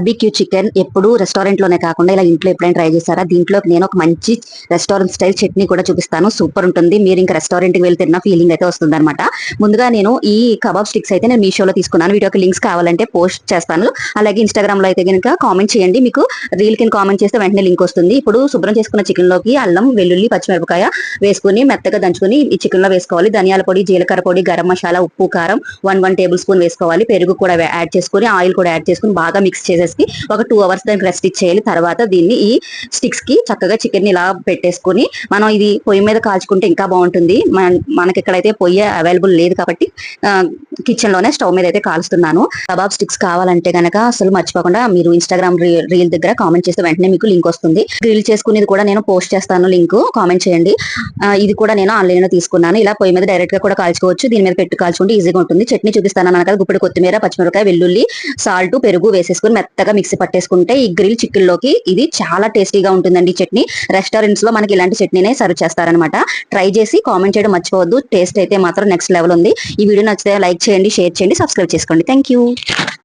Barbecue chicken ఎప్పుడు restaurant లోనే కాకుండా ఇలా ఇంట్లో ఎప్పుడైనా ట్రై చేశారా? దీంట్లో నేను ఒక మంచి రెస్టారెంట్ స్టైల్ చట్నీ కూడా చూపిస్తాను. సూపర్ ఉంటుంది. మీరు ఇంకా రెస్టారెంట్ కి వెళ్లి తిన్న ఫీలింగ్ అయితే వస్తుంది అనమాట. ముందుగా నేను ఈ కబాబ్ స్టిక్స్ అయితే నేను మీషోలో తీసుకున్నాను. వీడియోకి లింక్స్ కావాలంటే పోస్ట్ చేస్తాను. అలాగే ఇన్స్టాగ్రామ్ లో అయితే కనుక కామెంట్ చేయండి. మీకు రీల్ కింద కామెంట్ చేస్తే వెంటనే లింక్ వస్తుంది. ఇప్పుడు శుభ్రం చేసుకున్న చికెన్ లోకి అల్లం, వెల్లుల్లి, పచ్చిమిరపకాయ వేసుకుని మెత్తగా దంచుకుని ఈ చికెన్ లో వేసుకోవాలి. ధనియాల పొడి, జీలకర్ర పొడి, గరం మసాలా, ఉప్పు, కారం 1 టేబుల్ స్పూన్ వేసుకోవాలి. పెరుగు కూడా యాడ్ చేసుకుని ఆయిల్ కూడా యాడ్ చేసుకుని బాగా మిక్స్ చేసేసి ఒక 2 అవర్స్ దానికి రెస్ట్ ఇచ్చేయాలి. తర్వాత దీన్ని ఈ స్టిక్స్ కి చక్కగా చికెన్ ఇలా పెట్టేసుకుని మనం ఇది పొయ్యి మీద కాల్చుకుంటే ఇంకా బాగుంటుంది. మనకి ఇక్కడైతే పొయ్యి అవైలబుల్ లేదు కాబట్టి కిచెన్ లోనే స్టవ్ మీద అయితే కాల్స్తున్నాను. కబాబ్ స్టిక్స్ కావాలంటే గనక అసలు మర్చిపోకుండా మీరు ఇన్స్టాగ్రామ్ రీల్ దగ్గర కామెంట్ చేస్తే వెంటనే మీకు లింక్ వస్తుంది. గ్రిల్ చేసుకునేది కూడా నేను పోస్ట్ చేస్తాను. లింక్ కామెంట్ చేయండి. ఇది కూడా నేను ఆన్లైన్ లో తీసుకున్నాను. ఇలా పొయ్యి మీద డైరెక్ట్ గా కూడా కాల్చుకోవచ్చు. దీని మీద పెట్టి కాల్చుకుంటే ఈజీగా ఉంటుంది. చట్నీ చూపిస్తాను అన్నాను కదా. గుప్పెడు కొత్తిమీర, పచ్చిమిరపకాయ, వెల్లుల్లి, సాల్ట్, పెరుగు వేసేసుకుని మెత్తగా మిక్సీ పట్టేసుకుంటే ఈ గ్రిల్ చికెన్ లోకి ఇది చాలా టేస్టీగా ఉంటుందండి. చట్నీ రెస్టారెంట్స్ లో మనకి ఇలాంటి చట్నీనే సర్వ్ చేస్తారనమాట. ట్రై చేసి కామెంట్ చేయడం మర్చిపోవద్దు. టేస్ట్ అయితే మాత్రం నెక్స్ట్ లెవెల్ ఉంది. ఈ వీడియో నచ్చితే లైక్ చేయండి, షేర్ చేయండి, సబ్స్క్రైబ్ చేసుకోండి. Thank you.